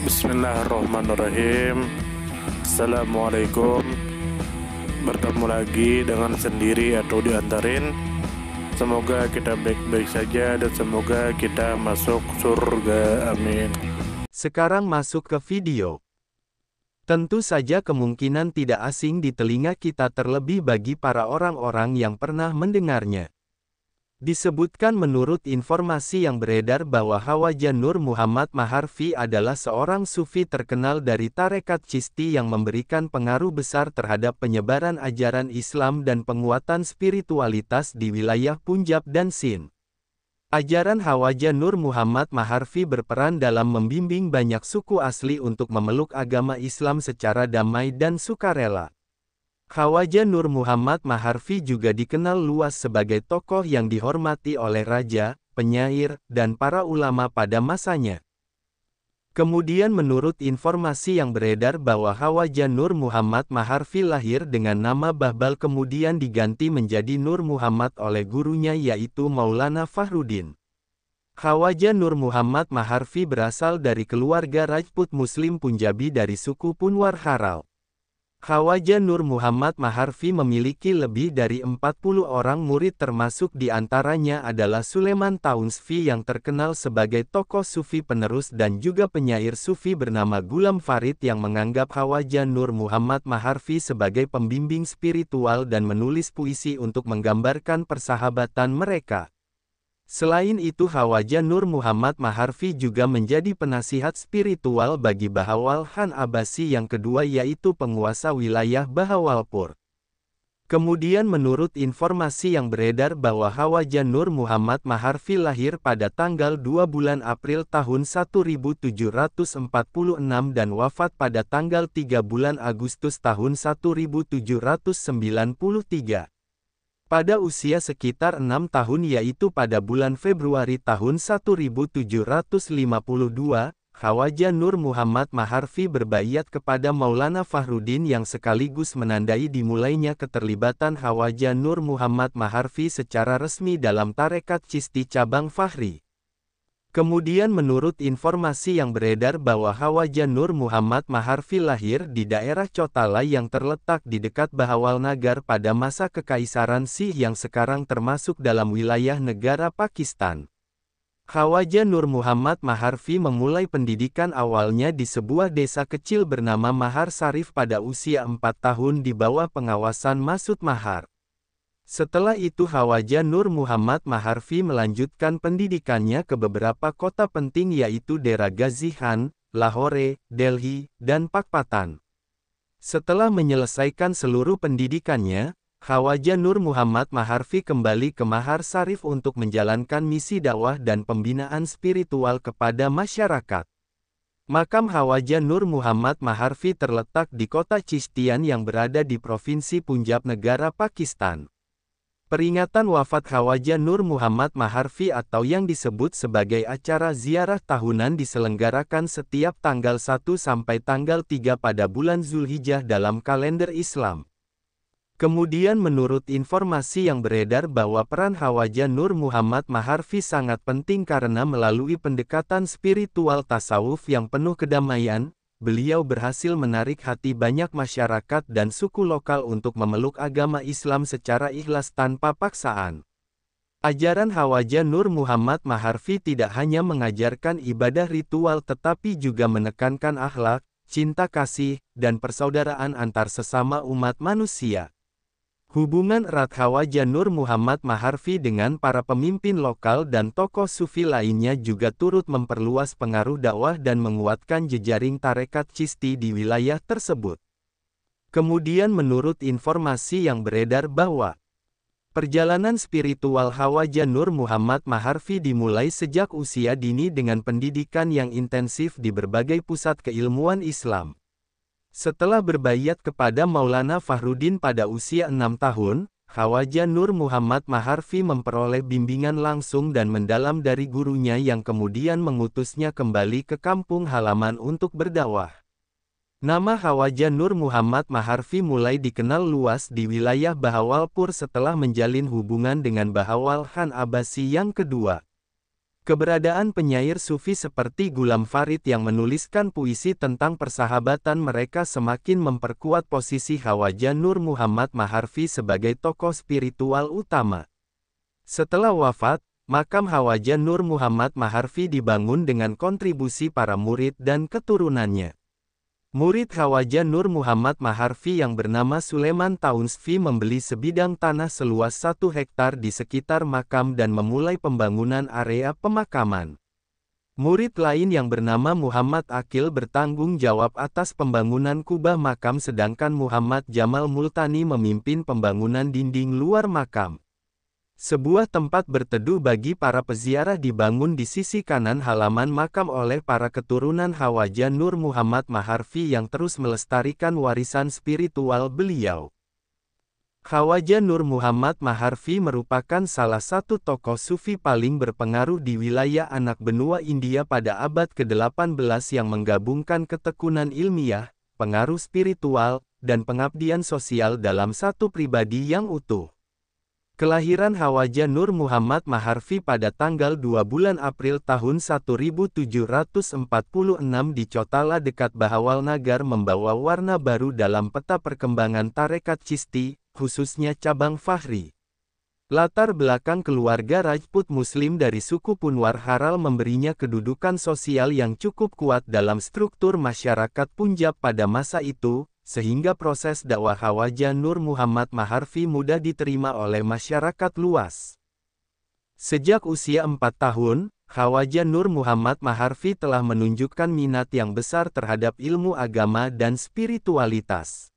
Bismillahirrahmanirrahim. Assalamualaikum. Bertemu lagi dengan sendiri atau diantarin. Semoga kita baik-baik saja dan semoga kita masuk surga. Amin. Sekarang masuk ke video. Tentu saja kemungkinan tidak asing di telinga kita, terlebih bagi para orang-orang yang pernah mendengarnya. Disebutkan menurut informasi yang beredar bahwa Khawaja Nur Muhammad Maharfi adalah seorang sufi terkenal dari tarekat Chisti yang memberikan pengaruh besar terhadap penyebaran ajaran Islam dan penguatan spiritualitas di wilayah Punjab dan Sind. Ajaran Khawaja Nur Muhammad Maharfi berperan dalam membimbing banyak suku asli untuk memeluk agama Islam secara damai dan sukarela. Khawaja Nur Muhammad Maharfi juga dikenal luas sebagai tokoh yang dihormati oleh raja, penyair, dan para ulama pada masanya. Kemudian menurut informasi yang beredar bahwa Khawaja Nur Muhammad Maharfi lahir dengan nama Bahbal kemudian diganti menjadi Nur Muhammad oleh gurunya yaitu Maulana Fahruddin. Khawaja Nur Muhammad Maharfi berasal dari keluarga Rajput Muslim Punjabi dari suku Punwar Haral. Khawaja Nur Muhammad Maharfi memiliki lebih dari 40 orang murid, termasuk di antaranya adalah Suleman Taunsfi yang terkenal sebagai tokoh sufi penerus dan juga penyair sufi bernama Gulam Farid yang menganggap Khawaja Nur Muhammad Maharfi sebagai pembimbing spiritual dan menulis puisi untuk menggambarkan persahabatan mereka. Selain itu, Khawaja Nur Muhammad Maharfi juga menjadi penasihat spiritual bagi Bahawal Khan Abbasi yang kedua yaitu penguasa wilayah Bahawalpur. Kemudian menurut informasi yang beredar bahwa Khawaja Nur Muhammad Maharfi lahir pada tanggal 2 bulan April tahun 1746 dan wafat pada tanggal 3 bulan Agustus tahun 1793. Pada usia sekitar 6 tahun yaitu pada bulan Februari tahun 1752, Khawaja Nur Muhammad Maharfi berbaiat kepada Maulana Fahruddin yang sekaligus menandai dimulainya keterlibatan Khawaja Nur Muhammad Maharfi secara resmi dalam tarekat Chisti cabang Fahri. Kemudian menurut informasi yang beredar bahwa Khawaja Nur Muhammad Maharfi lahir di daerah Chotala yang terletak di dekat Bahawal Nagar pada masa Kekaisaran Sikh yang sekarang termasuk dalam wilayah negara Pakistan. Khawaja Nur Muhammad Maharfi memulai pendidikan awalnya di sebuah desa kecil bernama Mahar Sarif pada usia 4 tahun di bawah pengawasan Masud Mahar. Setelah itu Khawaja Nur Muhammad Maharfi melanjutkan pendidikannya ke beberapa kota penting yaitu Dera Ghazi Khan, Lahore, Delhi, dan Pakpatan. Setelah menyelesaikan seluruh pendidikannya, Khawaja Nur Muhammad Maharfi kembali ke Mahar Sarif untuk menjalankan misi dakwah dan pembinaan spiritual kepada masyarakat. Makam Khawaja Nur Muhammad Maharfi terletak di kota Chistian yang berada di Provinsi Punjab, negara Pakistan. Peringatan wafat Khawaja Nur Muhammad Maharfi atau yang disebut sebagai acara ziarah tahunan diselenggarakan setiap tanggal 1 sampai tanggal 3 pada bulan Zulhijjah dalam kalender Islam. Kemudian menurut informasi yang beredar bahwa peran Khawaja Nur Muhammad Maharfi sangat penting karena melalui pendekatan spiritual tasawuf yang penuh kedamaian, beliau berhasil menarik hati banyak masyarakat dan suku lokal untuk memeluk agama Islam secara ikhlas tanpa paksaan. Ajaran Khawaja Nur Muhammad Maharfi tidak hanya mengajarkan ibadah ritual tetapi juga menekankan akhlak, cinta kasih, dan persaudaraan antar sesama umat manusia. Hubungan erat Khawaja Nur Muhammad Maharfi dengan para pemimpin lokal dan tokoh sufi lainnya juga turut memperluas pengaruh dakwah dan menguatkan jejaring tarekat Chisti di wilayah tersebut. Kemudian menurut informasi yang beredar bahwa perjalanan spiritual Khawaja Nur Muhammad Maharfi dimulai sejak usia dini dengan pendidikan yang intensif di berbagai pusat keilmuan Islam. Setelah berbaiat kepada Maulana Fahruddin pada usia 6 tahun, Khawaja Nur Muhammad Maharfi memperoleh bimbingan langsung dan mendalam dari gurunya yang kemudian mengutusnya kembali ke kampung halaman untuk berdakwah. Nama Khawaja Nur Muhammad Maharfi mulai dikenal luas di wilayah Bahawalpur setelah menjalin hubungan dengan Bahawal Khan Abbasi yang kedua. Keberadaan penyair sufi seperti Gulam Farid yang menuliskan puisi tentang persahabatan mereka semakin memperkuat posisi Khawaja Nur Muhammad Maharfi sebagai tokoh spiritual utama. Setelah wafat, makam Khawaja Nur Muhammad Maharfi dibangun dengan kontribusi para murid dan keturunannya. Murid Khawaja Nur Muhammad Maharfi yang bernama Suleman Taunsfi membeli sebidang tanah seluas 1 hektar di sekitar makam dan memulai pembangunan area pemakaman. Murid lain yang bernama Muhammad Akil bertanggung jawab atas pembangunan kubah makam sedangkan Muhammad Jamal Multani memimpin pembangunan dinding luar makam. Sebuah tempat berteduh bagi para peziarah dibangun di sisi kanan halaman makam oleh para keturunan Khawaja Nur Muhammad Maharfi yang terus melestarikan warisan spiritual beliau. Khawaja Nur Muhammad Maharfi merupakan salah satu tokoh sufi paling berpengaruh di wilayah anak benua India pada abad ke-18 yang menggabungkan ketekunan ilmiah, pengaruh spiritual, dan pengabdian sosial dalam satu pribadi yang utuh. Kelahiran Khawaja Nur Muhammad Maharfi pada tanggal 2 bulan April tahun 1746 di Chotala dekat Bahawalnagar membawa warna baru dalam peta perkembangan tarekat Chisti, khususnya cabang Fahri. Latar belakang keluarga Rajput Muslim dari suku Punwar Haral memberinya kedudukan sosial yang cukup kuat dalam struktur masyarakat Punjab pada masa itu, sehingga proses dakwah Khawaja Nur Muhammad Maharfi mudah diterima oleh masyarakat luas. Sejak usia 4 tahun, Khawaja Nur Muhammad Maharfi telah menunjukkan minat yang besar terhadap ilmu agama dan spiritualitas.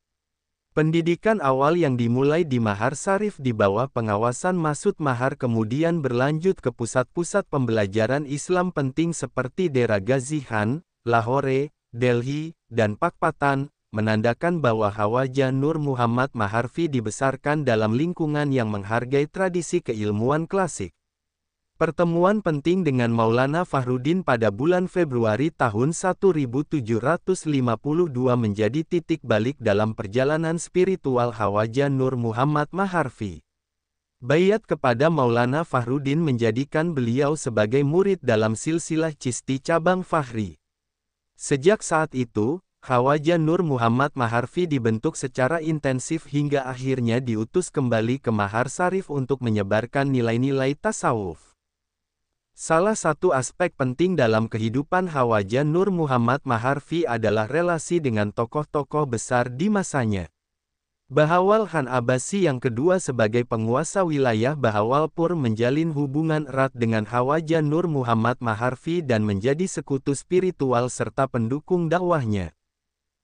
Pendidikan awal yang dimulai di Mahar Sarif di bawah pengawasan Masud Mahar kemudian berlanjut ke pusat-pusat pembelajaran Islam penting seperti Dera Ghazi Khan, Lahore, Delhi, dan Pakpatan, menandakan bahwa Khawaja Nur Muhammad Maharfi dibesarkan dalam lingkungan yang menghargai tradisi keilmuan klasik. Pertemuan penting dengan Maulana Fahruddin pada bulan Februari tahun 1752 menjadi titik balik dalam perjalanan spiritual Khawaja Nur Muhammad Maharfi. Baiat kepada Maulana Fahruddin menjadikan beliau sebagai murid dalam silsilah Chisti cabang Fahri. Sejak saat itu, Khawaja Nur Muhammad Maharfi dibentuk secara intensif hingga akhirnya diutus kembali ke Mahar Sarif untuk menyebarkan nilai-nilai tasawuf. Salah satu aspek penting dalam kehidupan Khawaja Nur Muhammad Maharfi adalah relasi dengan tokoh-tokoh besar di masanya. Bahawal Khan Abbasi yang kedua sebagai penguasa wilayah Bahawalpur menjalin hubungan erat dengan Khawaja Nur Muhammad Maharfi dan menjadi sekutu spiritual serta pendukung dakwahnya.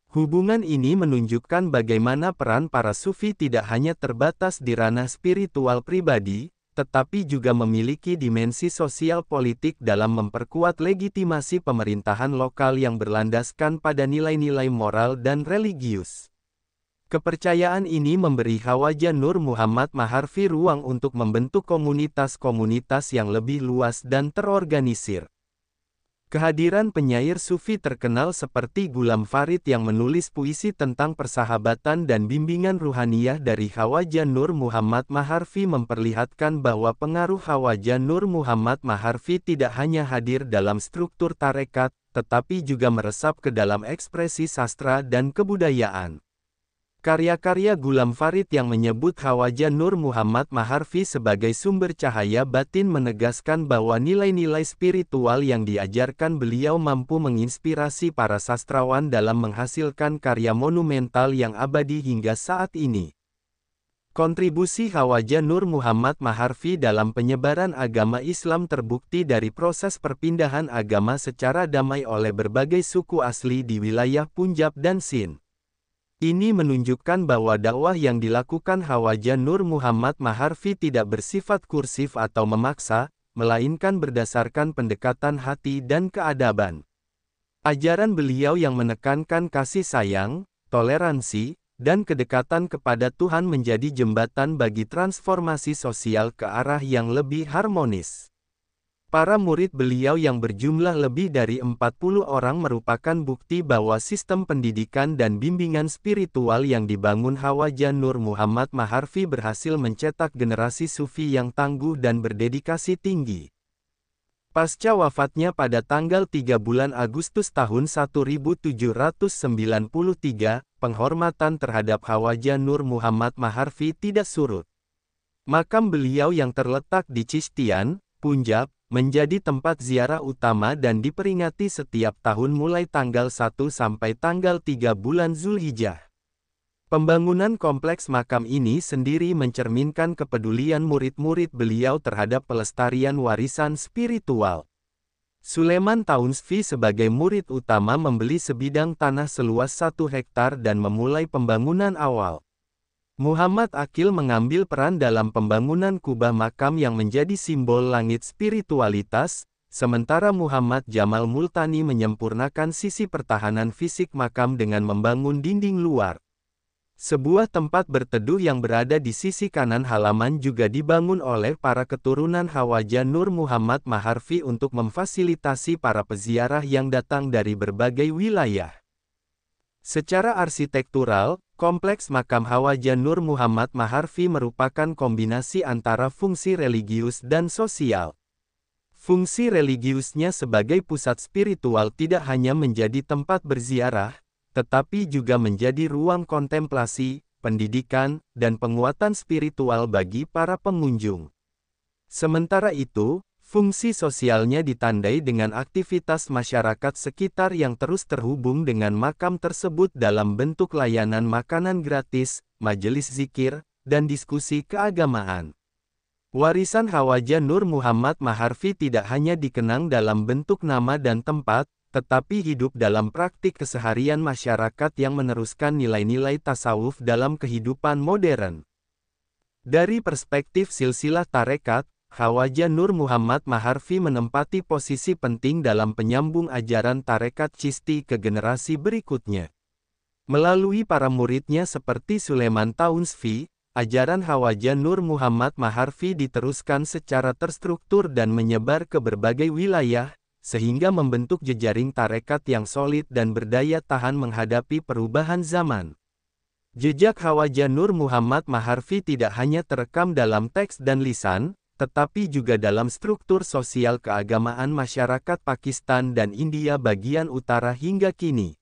Hubungan ini menunjukkan bagaimana peran para sufi tidak hanya terbatas di ranah spiritual pribadi, tetapi juga memiliki dimensi sosial politik dalam memperkuat legitimasi pemerintahan lokal yang berlandaskan pada nilai-nilai moral dan religius. Kepercayaan ini memberi Khawaja Nur Muhammad Maharfi ruang untuk membentuk komunitas-komunitas yang lebih luas dan terorganisir. Kehadiran penyair sufi terkenal seperti Gulam Farid yang menulis puisi tentang persahabatan dan bimbingan ruhaniyah dari Khawaja Nur Muhammad Maharfi memperlihatkan bahwa pengaruh Khawaja Nur Muhammad Maharfi tidak hanya hadir dalam struktur tarekat, tetapi juga meresap ke dalam ekspresi sastra dan kebudayaan. Karya-karya Gulam Farid yang menyebut Khawaja Nur Muhammad Maharfi sebagai sumber cahaya batin menegaskan bahwa nilai-nilai spiritual yang diajarkan beliau mampu menginspirasi para sastrawan dalam menghasilkan karya monumental yang abadi hingga saat ini. Kontribusi Khawaja Nur Muhammad Maharfi dalam penyebaran agama Islam terbukti dari proses perpindahan agama secara damai oleh berbagai suku asli di wilayah Punjab dan Sind. Ini menunjukkan bahwa dakwah yang dilakukan Khawaja Nur Muhammad Maharfi tidak bersifat kursif atau memaksa, melainkan berdasarkan pendekatan hati dan keadaban. Ajaran beliau yang menekankan kasih sayang, toleransi, dan kedekatan kepada Tuhan menjadi jembatan bagi transformasi sosial ke arah yang lebih harmonis. Para murid beliau yang berjumlah lebih dari 40 orang merupakan bukti bahwa sistem pendidikan dan bimbingan spiritual yang dibangun Khawaja Nur Muhammad Maharfi berhasil mencetak generasi sufi yang tangguh dan berdedikasi tinggi. Pasca wafatnya pada tanggal 3 bulan Agustus tahun 1793, penghormatan terhadap Khawaja Nur Muhammad Maharfi tidak surut. Makam beliau yang terletak di Chistian, Punjab, menjadi tempat ziarah utama dan diperingati setiap tahun mulai tanggal 1 sampai tanggal 3 bulan Zulhijjah. Pembangunan kompleks makam ini sendiri mencerminkan kepedulian murid-murid beliau terhadap pelestarian warisan spiritual. Suleman Taunsfi sebagai murid utama membeli sebidang tanah seluas 1 hektar dan memulai pembangunan awal. Muhammad Aqil mengambil peran dalam pembangunan kubah makam yang menjadi simbol langit spiritualitas, sementara Muhammad Jamal Multani menyempurnakan sisi pertahanan fisik makam dengan membangun dinding luar. Sebuah tempat berteduh yang berada di sisi kanan halaman juga dibangun oleh para keturunan Khawaja Nur Muhammad Maharfi untuk memfasilitasi para peziarah yang datang dari berbagai wilayah. Secara arsitektural, kompleks makam Khawaja Nur Muhammad Maharfi merupakan kombinasi antara fungsi religius dan sosial. Fungsi religiusnya sebagai pusat spiritual tidak hanya menjadi tempat berziarah, tetapi juga menjadi ruang kontemplasi, pendidikan, dan penguatan spiritual bagi para pengunjung. Sementara itu, fungsi sosialnya ditandai dengan aktivitas masyarakat sekitar yang terus terhubung dengan makam tersebut dalam bentuk layanan makanan gratis, majelis zikir, dan diskusi keagamaan. Warisan Khawaja Nur Muhammad Maharfi tidak hanya dikenang dalam bentuk nama dan tempat, tetapi hidup dalam praktik keseharian masyarakat yang meneruskan nilai-nilai tasawuf dalam kehidupan modern. Dari perspektif silsilah tarekat, Khawaja Nur Muhammad Maharfi menempati posisi penting dalam penyambung ajaran tarekat Chisti ke generasi berikutnya. Melalui para muridnya seperti Suleman Taunsfi, ajaran Khawaja Nur Muhammad Maharfi diteruskan secara terstruktur dan menyebar ke berbagai wilayah, sehingga membentuk jejaring tarekat yang solid dan berdaya tahan menghadapi perubahan zaman. Jejak Khawaja Nur Muhammad Maharfi tidak hanya terekam dalam teks dan lisan, tetapi juga dalam struktur sosial keagamaan masyarakat Pakistan dan India bagian utara hingga kini.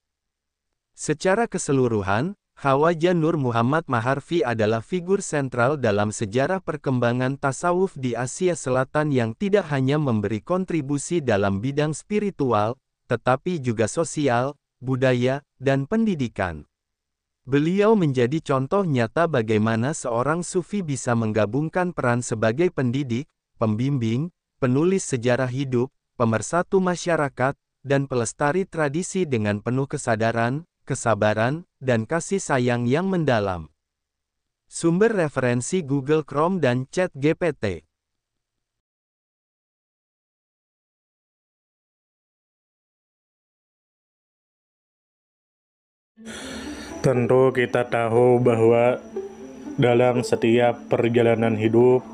Secara keseluruhan, Khawaja Nur Muhammad Maharfi adalah figur sentral dalam sejarah perkembangan tasawuf di Asia Selatan yang tidak hanya memberi kontribusi dalam bidang spiritual, tetapi juga sosial, budaya, dan pendidikan. Beliau menjadi contoh nyata bagaimana seorang sufi bisa menggabungkan peran sebagai pendidik, pembimbing, penulis sejarah hidup, pemersatu masyarakat, dan pelestari tradisi dengan penuh kesadaran, kesabaran, dan kasih sayang yang mendalam. Sumber referensi Google Chrome dan ChatGPT. Tentu kita tahu bahwa dalam setiap perjalanan hidup,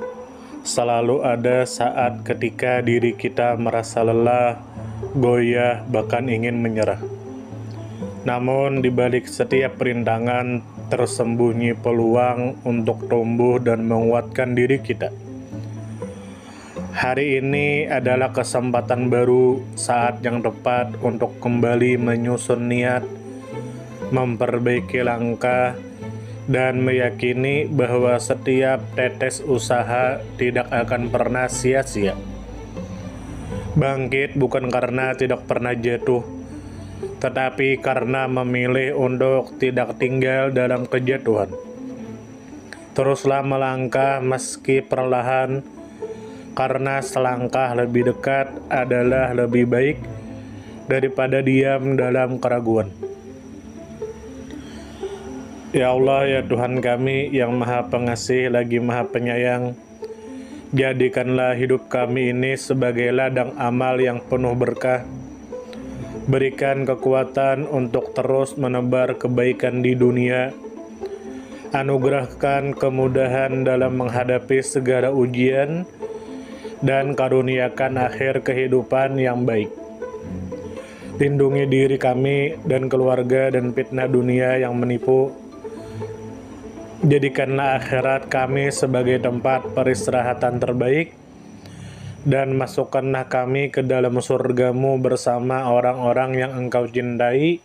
selalu ada saat ketika diri kita merasa lelah, goyah, bahkan ingin menyerah. Namun di balik setiap perintangan tersembunyi peluang untuk tumbuh dan menguatkan diri kita. Hari ini adalah kesempatan baru, saat yang tepat untuk kembali menyusun niat, memperbaiki langkah, dan meyakini bahwa setiap tetes usaha tidak akan pernah sia-sia. Bangkit bukan karena tidak pernah jatuh, tetapi karena memilih untuk tidak tinggal dalam kejatuhan. Teruslah melangkah meski perlahan, karena selangkah lebih dekat adalah lebih baik daripada diam dalam keraguan. Ya Allah, ya Tuhan kami yang Maha Pengasih lagi Maha Penyayang, jadikanlah hidup kami ini sebagai ladang amal yang penuh berkah. Berikan kekuatan untuk terus menebar kebaikan di dunia. Anugerahkan kemudahan dalam menghadapi segala ujian, dan karuniakan akhir kehidupan yang baik. Lindungi diri kami dan keluarga dan fitnah dunia yang menipu. Jadikanlah akhirat kami sebagai tempat peristirahatan terbaik, dan masukkanlah kami ke dalam surga-Mu bersama orang-orang yang Engkau cintai,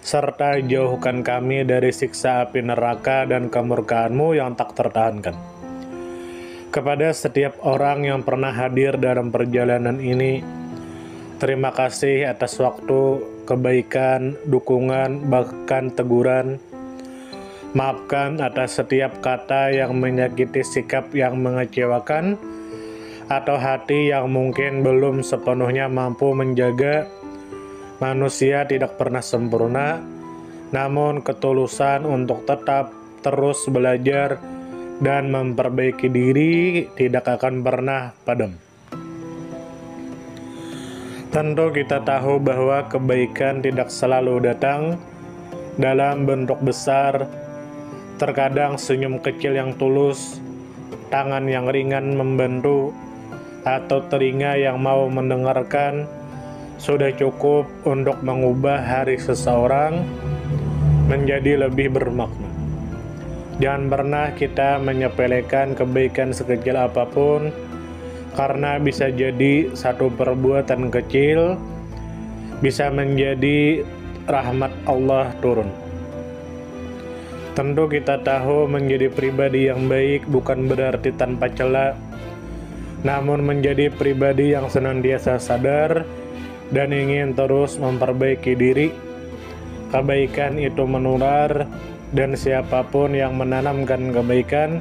serta jauhkan kami dari siksa api neraka dan kemurkaan-Mu yang tak tertahankan. Kepada setiap orang yang pernah hadir dalam perjalanan ini, terima kasih atas waktu, kebaikan, dukungan, bahkan teguran. Maafkan atas setiap kata yang menyakiti, sikap yang mengecewakan, atau hati yang mungkin belum sepenuhnya mampu menjaga. Manusia tidak pernah sempurna, namun ketulusan untuk tetap terus belajar dan memperbaiki diri tidak akan pernah padam. Tentu kita tahu bahwa kebaikan tidak selalu datang dalam bentuk besar. Terkadang senyum kecil yang tulus, tangan yang ringan membantu, atau telinga yang mau mendengarkan sudah cukup untuk mengubah hari seseorang menjadi lebih bermakna. Jangan pernah kita menyepelekan kebaikan sekecil apapun, karena bisa jadi satu perbuatan kecil bisa menjadi rahmat Allah turun. Tentu kita tahu menjadi pribadi yang baik bukan berarti tanpa celah, namun menjadi pribadi yang senantiasa sadar dan ingin terus memperbaiki diri. Kebaikan itu menular, dan siapapun yang menanamkan kebaikan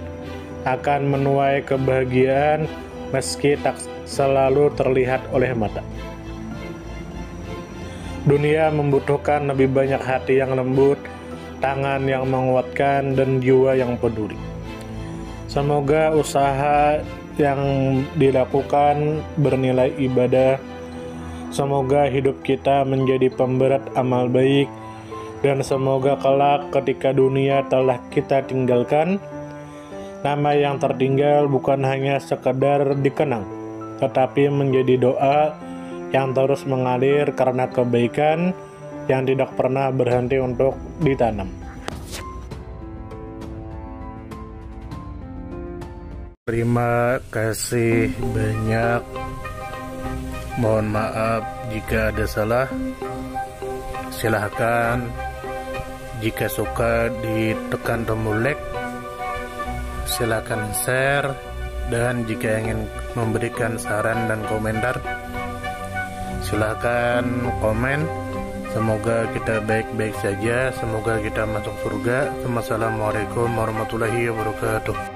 akan menuai kebahagiaan meski tak selalu terlihat oleh mata. Dunia membutuhkan lebih banyak hati yang lembut, tangan yang menguatkan, dan jiwa yang peduli. Semoga usaha yang dilakukan bernilai ibadah. Semoga hidup kita menjadi pemberat amal baik, dan semoga kelak ketika dunia telah kita tinggalkan, nama yang tertinggal bukan hanya sekedar dikenang, tetapi menjadi doa yang terus mengalir karena kebaikan yang tidak pernah berhenti untuk ditanam. Terima kasih banyak. Mohon maaf jika ada salah. Silahkan jika suka ditekan tombol like, silahkan share, dan jika ingin memberikan saran dan komentar, silahkan komen. Semoga kita baik-baik saja, semoga kita masuk surga. Wassalamualaikum warahmatullahi wabarakatuh.